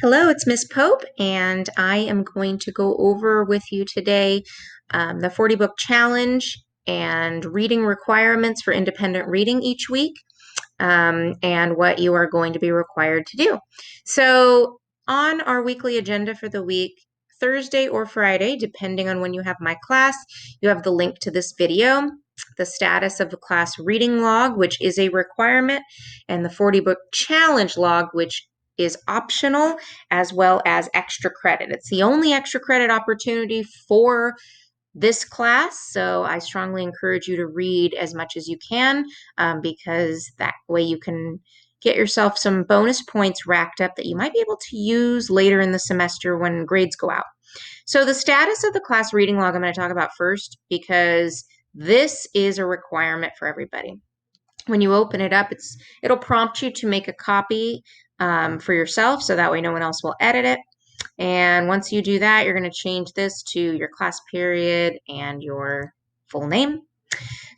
Hello, it's Miss Pope, and I am going to go over with you today the 40 book challenge and reading requirements for independent reading each week, and what you are going to be required to do. So, on our weekly agenda for the week, Thursday or Friday, depending on when you have my class, you have the link to this video, the status of the class reading log, which is a requirement, and the 40 book challenge log, which is optional, as well as extra credit. It's the only extra credit opportunity for this class, so I strongly encourage you to read as much as you can, because that way you can get yourself some bonus points racked up that you might be able to use later in the semester when grades go out. So the status of the class reading log I'm going to talk about first, because this is a requirement for everybody. When you open it up, it'll prompt you to make a copy for yourself, so that way no one else will edit it. And once you do that, you're going to change this to your class period and your full name.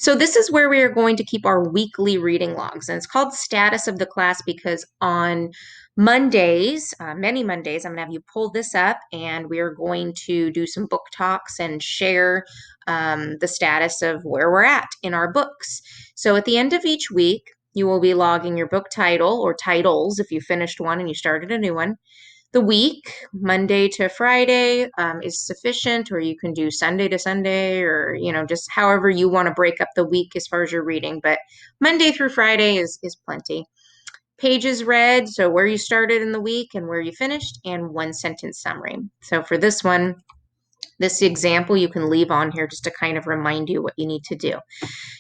So this is where we are going to keep our weekly reading logs. And it's called status of the class because on Mondays, many Mondays, I'm going to have you pull this up and we are going to do some book talks and share the status of where we're at in our books. So at the end of each week, you will be logging your book title or titles if you finished one and you started a new one. The week, Monday to Friday, is sufficient, or you can do Sunday to Sunday, or just however you want to break up the week as far as your reading. But Monday through Friday is plenty. Pages read, so where you started in the week and where you finished, and one sentence summary. So for this one, this example you can leave on here just to kind of remind you what you need to do.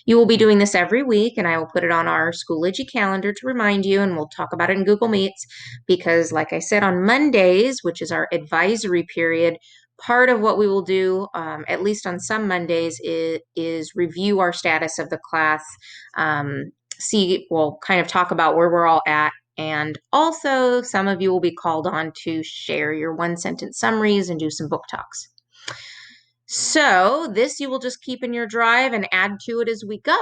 You will be doing this every week, and I will put it on our Schoology calendar to remind you, and we'll talk about it in Google Meets because, like I said, on Mondays, which is our advisory period, part of what we will do, at least on some Mondays, is review our status of the class, we'll kind of talk about where we're all at. And also, some of you will be called on to share your one sentence summaries and do some book talks. So this you will just keep in your drive and add to it as we go.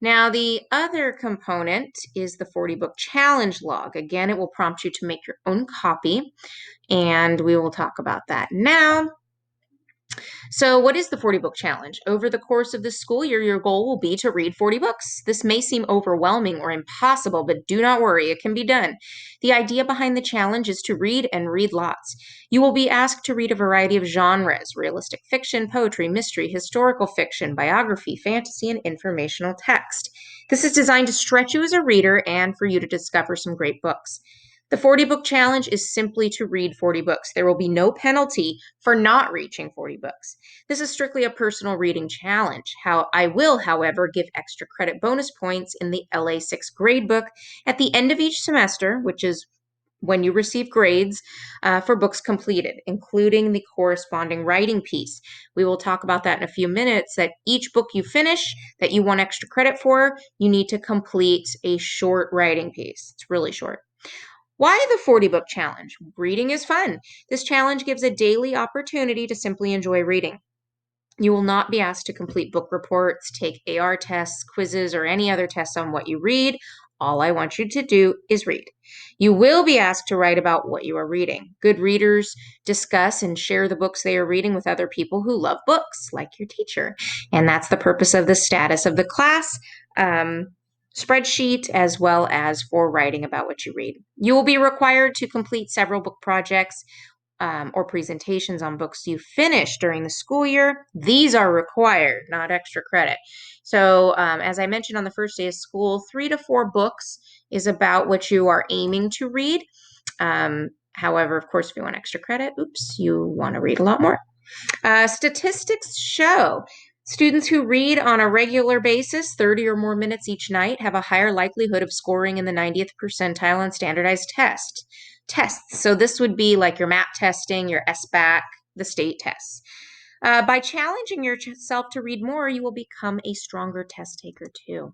Now, the other component is the 40 book challenge log. Again, it will prompt you to make your own copy, and we will talk about that now. So, what is the 40 book challenge? Over the course of the school year, your goal will be to read 40 books. This may seem overwhelming or impossible, but do not worry, it can be done. The idea behind the challenge is to read and read lots. You will be asked to read a variety of genres: realistic fiction, poetry, mystery, historical fiction, biography, fantasy, and informational text. This is designed to stretch you as a reader and for you to discover some great books. The 40 book challenge is simply to read 40 books. There will be no penalty for not reaching 40 books. This is strictly a personal reading challenge. I will, however, give extra credit bonus points in the LA 6th grade book at the end of each semester, which is when you receive grades for books completed, including the corresponding writing piece. We will talk about that in a few minutes, that each book you finish that you want extra credit for, you need to complete a short writing piece. It's really short. Why the 40 book challenge? Reading is fun. This challenge gives a daily opportunity to simply enjoy reading. You will not be asked to complete book reports, take AR tests, quizzes, or any other tests on what you read. All I want you to do is read. You will be asked to write about what you are reading. Good readers discuss and share the books they are reading with other people who love books, like your teacher. And that's the purpose of the status of the class spreadsheet, as well as for writing about what you read. You will be required to complete several book projects or presentations on books you finish during the school year. These are required, not extra credit. So, as I mentioned on the first day of school, 3 to 4 books is about what you are aiming to read. However, of course, if you want extra credit, you want to read a lot more. Statistics show students who read on a regular basis, 30 or more minutes each night, have a higher likelihood of scoring in the 90th percentile on standardized tests. So this would be like your MAP testing, your SBAC, the state tests. By challenging yourself to read more, you will become a stronger test taker too.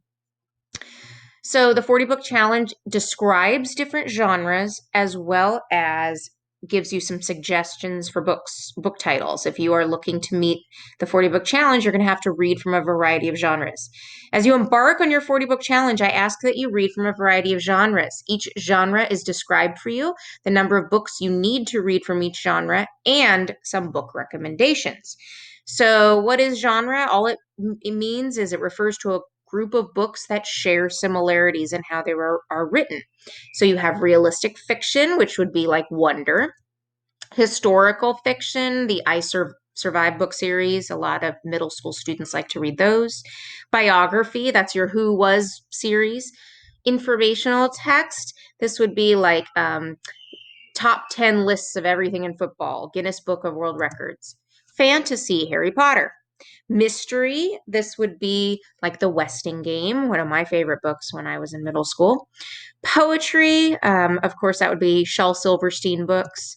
So the 40 book challenge describes different genres as well as gives you some suggestions for book titles. If you are looking to meet the 40 book challenge, you're going to have to read from a variety of genres. As you embark on your 40 book challenge, I ask that you read from a variety of genres. Each genre is described for you, the number of books you need to read from each genre, and some book recommendations. So, what is genre? All it means is it refers to a group of books that share similarities in how they are written. So, you have realistic fiction, which would be like Wonder, historical fiction, the Survive book series. A lot of middle school students like to read those. Biography, that's your Who Was series. Informational text, this would be like top 10 lists of everything in football, Guinness Book of World Records. Fantasy, Harry Potter. Mystery, this would be like The Westing Game, one of my favorite books when I was in middle school. Poetry, of course, that would be Shel Silverstein books.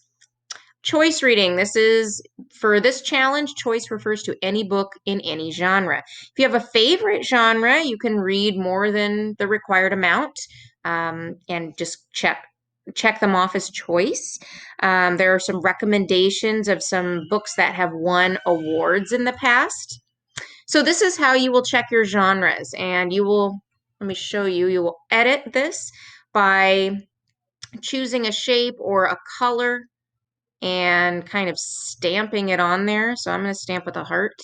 Choice reading, this is for this challenge, choice refers to any book in any genre. If you have a favorite genre, you can read more than the required amount and just check them off as choice. There are some recommendations of some books that have won awards in the past. So this is how you will check your genres, and you will, let me show you, you will edit this by choosing a shape or a color and kind of stamping it on there. So I'm going to stamp with a heart,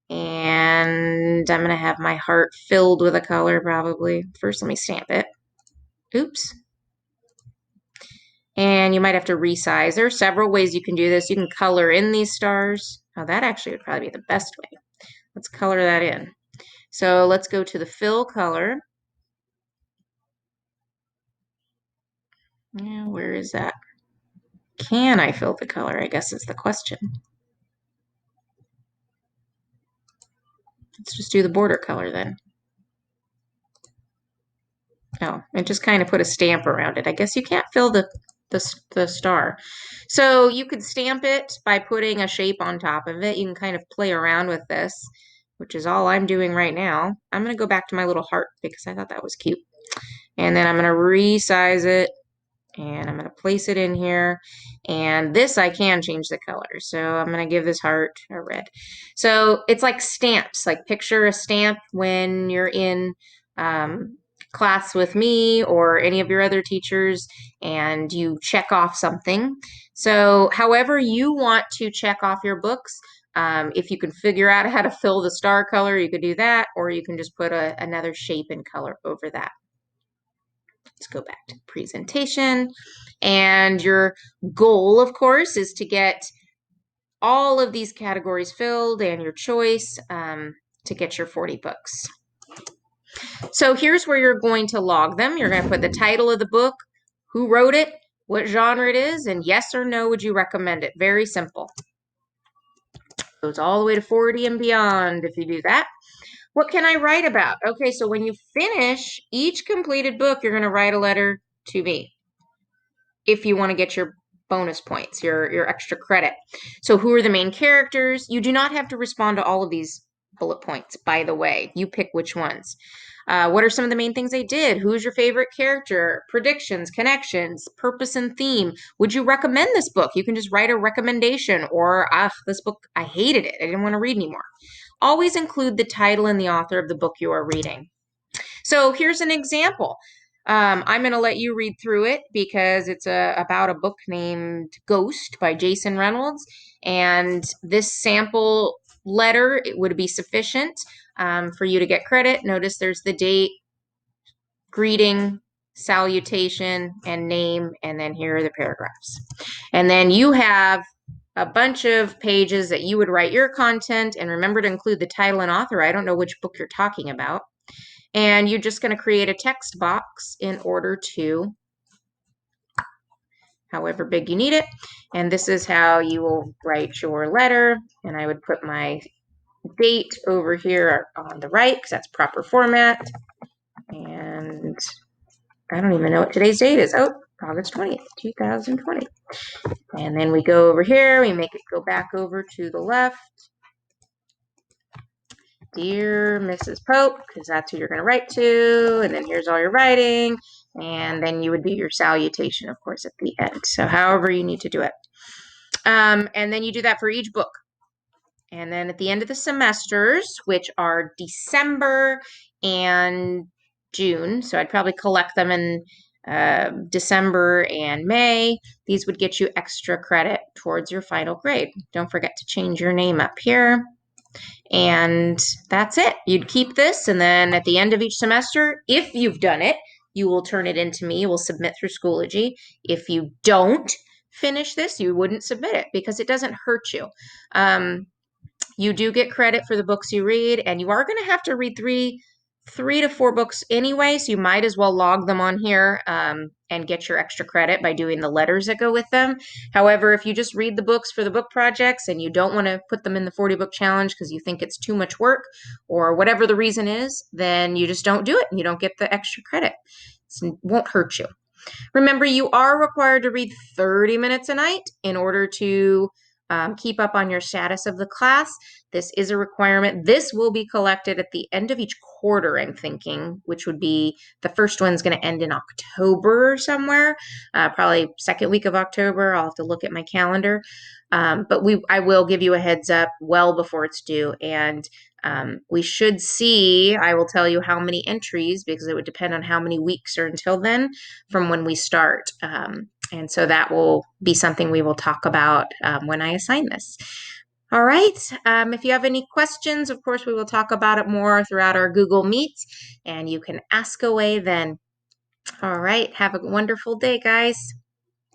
and I'm going to have my heart filled with a color probably. First, let me stamp it. Oops. And you might have to resize. There are several ways you can do this. You can color in these stars. Oh, that actually would probably be the best way. Let's color that in. So let's go to the fill color. Yeah, where is that? Can I fill the color? I guess is the question. Let's just do the border color then. Oh, and just kind of put a stamp around it. I guess you can't fill the star. So you could stamp it by putting a shape on top of it. You can kind of play around with this, which is all I'm doing right now. I'm going to go back to my little heart because I thought that was cute. And then I'm going to resize it, and I'm going to place it in here. And this I can change the color. So I'm going to give this heart a red. So it's like stamps, like picture a stamp when you're in class with me or any of your other teachers and you check off something. So however you want to check off your books, if you can figure out how to fill the star color, you could do that, or you can just put another shape and color over that. Let's go back to presentation. And your goal, of course, is to get all of these categories filled and your choice to get your 40 books. So here's where you're going to log them. You're going to put the title of the book, who wrote it, what genre it is, and yes or no, would you recommend it? Very simple. Goes all the way to 40 and beyond if you do that. What can I write about? Okay, so when you finish each completed book, you're going to write a letter to me if you want to get your bonus points, your extra credit. So who are the main characters? You do not have to respond to all of these bullet points, by the way. You pick which ones. What are some of the main things they did? Who's your favorite character? Predictions, connections, purpose and theme. Would you recommend this book? You can just write a recommendation, or, this book, I hated it. I didn't want to read anymore. Always include the title and the author of the book you are reading. So here's an example. I'm going to let you read through it because it's about a book named Ghost by Jason Reynolds. And this sample letter, it would be sufficient for you to get credit. Notice there's the date, greeting, salutation, and name, and then here are the paragraphs. And then you have a bunch of pages that you would write your content, and remember to include the title and author. I don't know which book you're talking about. And you're just going to create a text box in order to, however big you need it. And this is how you will write your letter. And I would put my date over here on the right because that's proper format. And I don't even know what today's date is. Oh, August 20th, 2020. And then we go over here. We make it go back over to the left. Dear Mrs. Pope, because that's who you're going to write to. And then here's all your writing. And then you would do your salutation, of course, at the end. So however you need to do it. And then you do that for each book. And then at the end of the semesters, which are December and June, so I'd probably collect them in December and May. These would get you extra credit towards your final grade. Don't forget to change your name up here. And that's it. You'd keep this, and then at the end of each semester, if you've done it, you will turn it into me. We'll submit through Schoology. If you don't finish this, you wouldn't submit it because it doesn't hurt you. You do get credit for the books you read, and you are going to have to read three to four books anyway, so you might as well log them on here and get your extra credit by doing the letters that go with them. However, if you just read the books for the book projects and you don't want to put them in the 40 book challenge because you think it's too much work or whatever the reason is, then you just don't do it and you don't get the extra credit. It won't hurt you. Remember, you are required to read 30 minutes a night in order to keep up on your status of the class. This is a requirement. This will be collected at the end of each quarter, I'm thinking, which would be the first one's going to end in October somewhere, probably second week of October. I'll have to look at my calendar. But I will give you a heads up well before it's due. And we should see, I will tell you how many entries because it would depend on how many weeks are until then from when we start. And so that will be something we will talk about when I assign this. All right. If you have any questions, of course, we will talk about it more throughout our Google Meets, and you can ask away then. All right. Have a wonderful day, guys.